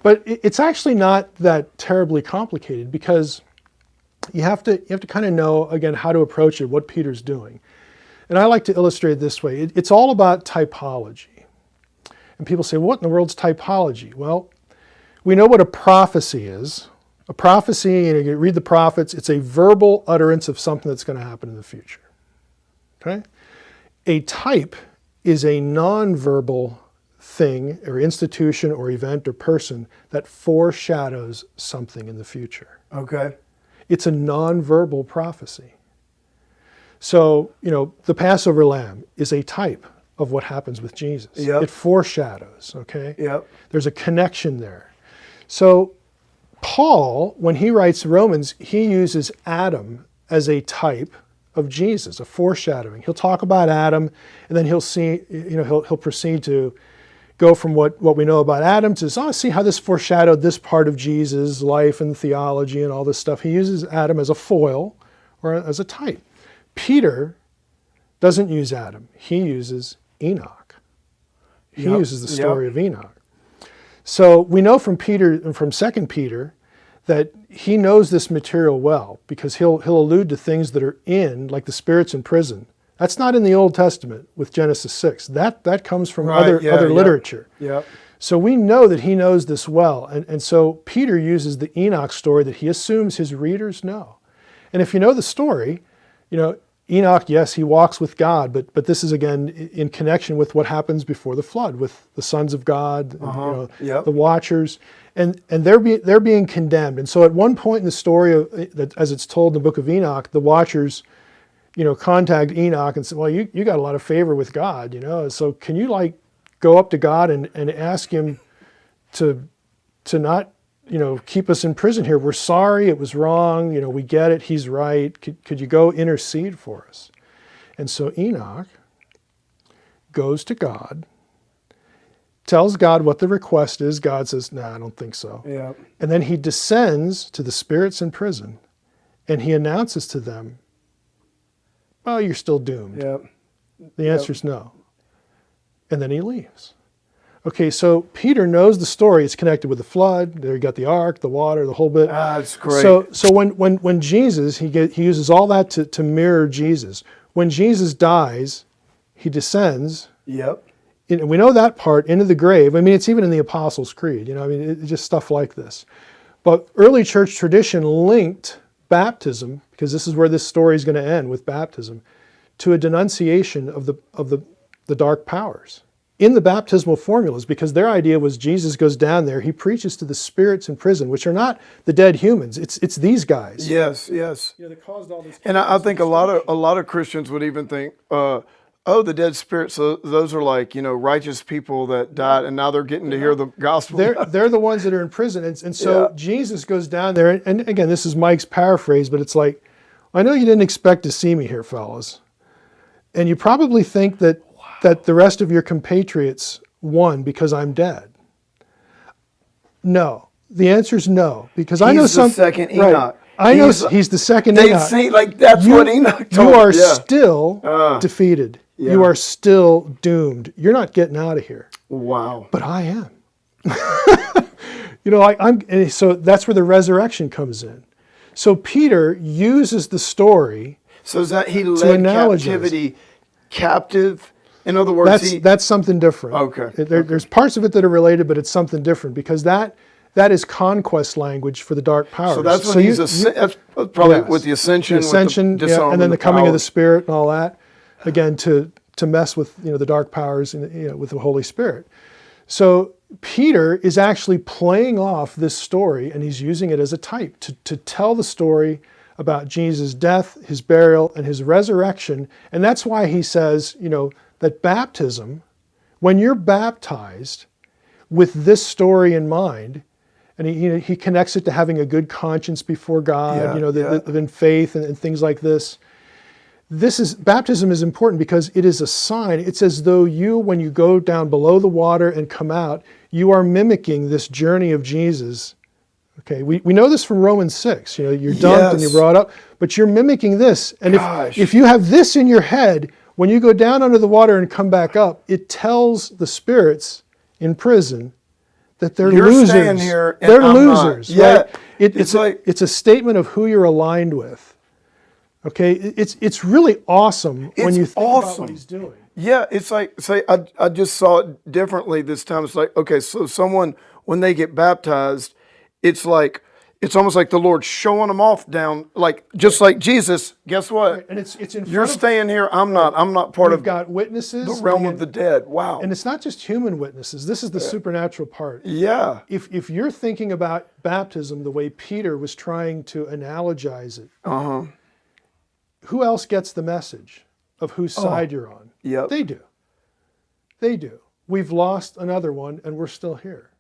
But it's actually not that terribly complicated, because you have to kind of know, again, how to approach it, what Peter's doing. And I like to illustrate it this way. It's all about typology. And people say, what in the world's typology? Well, we know what a prophecy is. A prophecy, you read the prophets, it's a verbal utterance of something that's going to happen in the future. Okay? A type is a non-verbal thing or institution or event or person that foreshadows something in the future. Okay. It's a non-verbal prophecy. So, the Passover lamb is a type of what happens with Jesus. Yep. It foreshadows, okay? Yep. There's a connection there. So Paul, when he writes Romans, he uses Adam as a type of Jesus, a foreshadowing. He'll talk about Adam, and then he'll proceed to go from what we know about Adam to see how this foreshadowed this part of Jesus' life and theology and all this stuff. He uses Adam as a foil or as a type. Peter doesn't use Adam. He uses Enoch. He uses the story of Enoch. So we know from Peter, from 2 Peter, that he knows this material well, because he'll allude to things that are like the spirits in prison. That's not in the Old Testament with Genesis 6. That comes from other literature. Yep. So we know that he knows this well. And so Peter uses the Enoch story that he assumes his readers know. And if you know the story, Enoch, yes, he walks with God, but this is, again, in connection with what happens before the flood, with the sons of God, the watchers, and they're being condemned. And so at one point in the story, as it's told in the book of Enoch, the watchers, contact Enoch and say, well, you got a lot of favor with God, so can you go up to God and ask him to not, keep us in prison here. We're sorry, it was wrong, we get it, he's right. Could you go intercede for us? And so Enoch goes to God, tells God what the request is. God says, I don't think so. Yeah. And then he descends to the spirits in prison, and he announces to them, well, you're still doomed. Yep. The answer is no. And then he leaves. Okay, so Peter knows the story. It's connected with the flood. There you got the ark, the water, the whole bit. That's great. So when Jesus, he uses all that to mirror Jesus. When Jesus dies, he descends. Yep. And we know that part, into the grave. I mean, it's even in the Apostles' Creed. It's just stuff like this. But early church tradition linked baptism, because this is where this story is going to end, with baptism, to a denunciation of the dark powers in the baptismal formulas, because their idea was Jesus goes down there, he preaches to the spirits in prison, which are not the dead humans. It's these guys. Yes. That caused all this. And I think a lot of Christians would even think, the dead spirits, so those are righteous people that died, and now they're getting to hear the gospel. They're the ones that are in prison, and so Jesus goes down there, and again, this is Mike's paraphrase, but it's like, I know you didn't expect to see me here, fellas, and you probably think that the rest of your compatriots won because I'm dead. No, the answer is no, because I know some. He's the second Enoch. Right, I know he's the second They've Enoch. seen, that's what Enoch told. You are still defeated. Yeah. You are still doomed. You're not getting out of here. Wow. But I am. I'm. So that's where the resurrection comes in. So Peter uses the story. So is that he led captivity captive? In other words, that's something different. Okay. There's parts of it that are related, but it's something different, because that is conquest language for the dark powers. So that's when that's probably with the ascension, and then the coming of the Spirit and all that. Again, to mess with the dark powers and with the Holy Spirit. So Peter is actually playing off this story, and he's using it as a type to tell the story about Jesus' death, his burial, and his resurrection. And that's why he says, that baptism, when you're baptized with this story in mind, and he connects it to having a good conscience before God, in faith and things like this. Baptism is important because it is a sign. It's as though when you go down below the water and come out, you are mimicking this journey of Jesus. Okay, we know this from Romans 6. You're dunked and you're brought up, but you're mimicking this. And if you have this in your head, when you go down under the water and come back up, it tells the spirits in prison that they're You're losers. staying here and They're I'm not. losers. Yeah. Right? It's like it's a statement of who you're aligned with. Okay, it's really awesome when It's you think about awesome. what he's doing. Yeah, it's like, say, I just saw it differently this time. It's like, okay, so someone, when they get baptized, it's like, it's almost like the Lord showing them off down, like, just like Jesus, guess what? And it's in You're front of, staying here, I'm not part we've of got witnesses. the realm and, of the dead. Wow. and it's not just human witnesses. This is the supernatural part. Yeah. If you're thinking about baptism the way Peter was trying to analogize it, who else gets the message of whose side you're on? Yep. They do. They do. We've lost another one and we're still here.